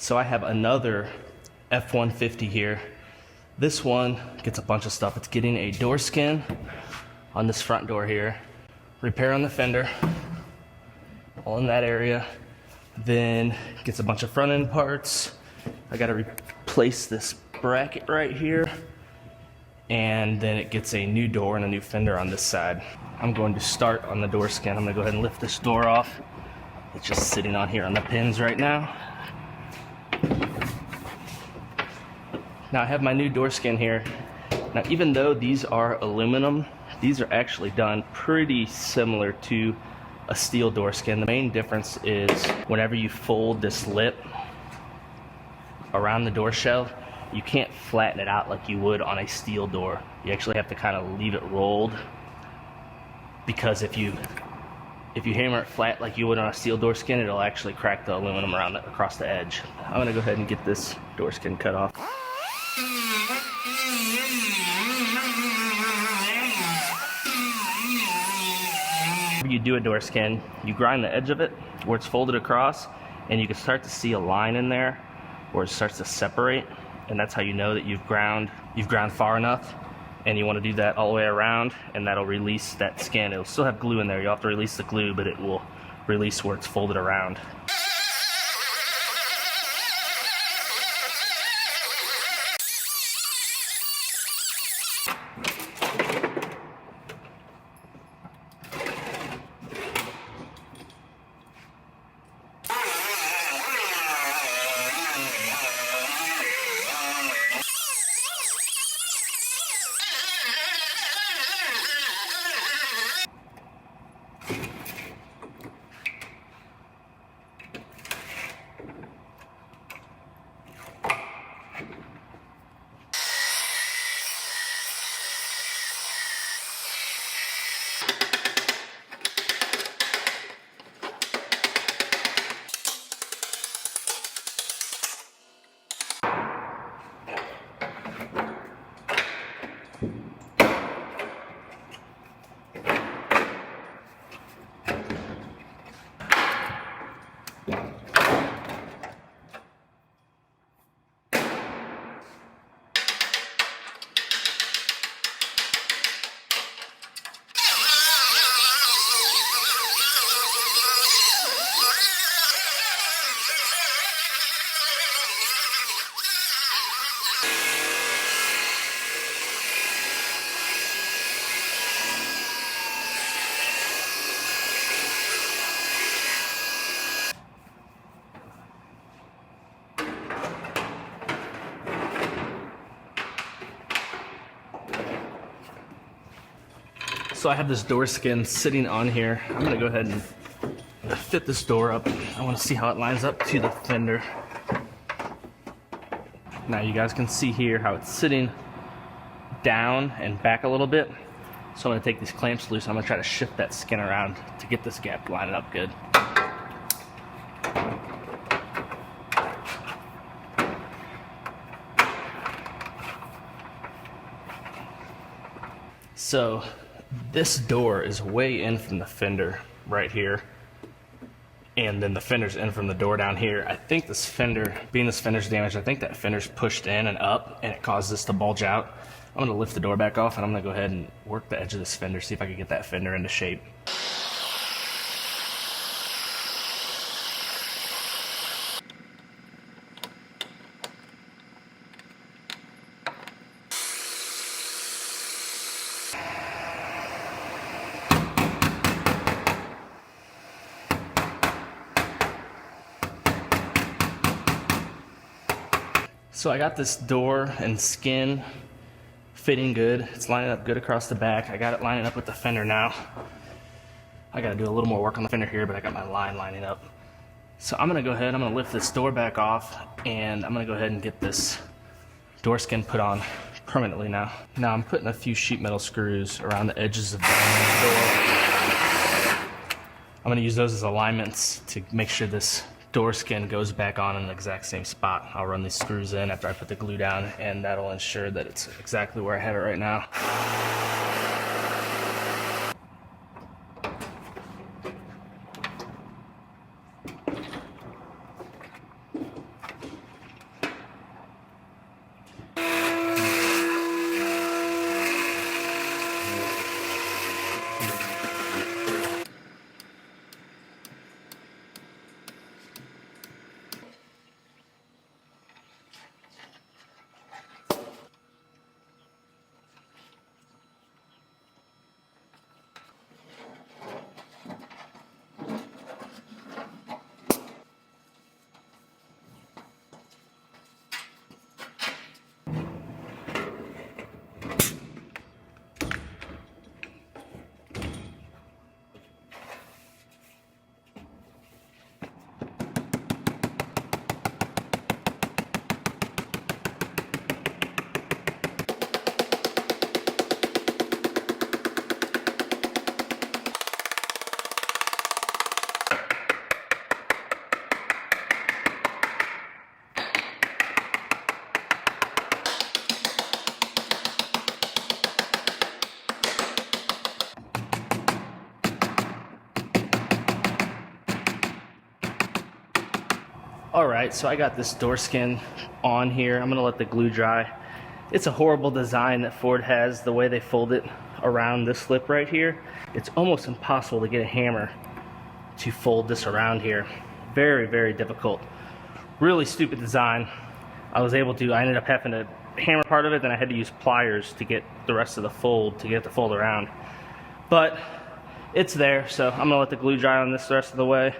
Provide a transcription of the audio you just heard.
So I have another F-150 here. This one gets a bunch of stuff. It's getting a door skin on this front door here, repair on the fender, all in that area. Then gets a bunch of front end parts. I gotta replace this bracket right here. And then it gets a new door and a new fender on this side. I'm going to start on the door skin. I'm gonna go ahead and lift this door off. It's just sitting on here on the pins right now. Now I have my new door skin here. Now even though these are aluminum, these are actually done pretty similar to a steel door skin. The main difference is whenever you fold this lip around the door shell, you can't flatten it out like you would on a steel door. You actually have to kind of leave it rolled, because if you hammer it flat like you would on a steel door skin, it'll actually crack the aluminum around across the edge. I'm gonna go ahead and get this door skin cut off. You do a door skin, you grind the edge of it where it's folded across, and you can start to see a line in there where it starts to separate, and that's how you know that you've ground far enough. And you want to do that all the way around, and that'll release that skin. It'll still have glue in there. You'll have to release the glue, but it will release where it's folded around. So I have this door skin sitting on here. I'm gonna go ahead and fit this door up. I wanna see how it lines up to the fender. Now you guys can see here how it's sitting down and back a little bit. So I'm gonna take these clamps loose. I'm gonna try to shift that skin around to get this gap lined up good. So this door is way in from the fender right here, and then the fender's in from the door down here. I think this fender, being this fender's damaged, I think that fender's pushed in and up, and it caused this to bulge out. I'm gonna lift the door back off, and I'm gonna go ahead and work the edge of this fender, see if I can get that fender into shape. So I got this door and skin fitting good. It's lining up good across the back. I got it lining up with the fender now. I gotta do a little more work on the fender here, but I got my line lining up. So I'm gonna go ahead, I'm gonna lift this door back off, and I'm gonna go ahead and get this door skin put on permanently now. Now I'm putting a few sheet metal screws around the edges of the door. I'm gonna use those as alignments to make sure this door skin goes back on in the exact same spot. I'll run these screws in after I put the glue down, and that'll ensure that it's exactly where I have it right now. Alright, so I got this door skin on here. I'm gonna let the glue dry. It's a horrible design that Ford has, the way they fold it around this lip right here. It's almost impossible to get a hammer to fold this around here. Very, very difficult. Really stupid design. I ended up having to hammer part of it, then I had to use pliers to get the rest of the fold, to get it to fold around. But it's there, so I'm gonna let the glue dry on this the rest of the way.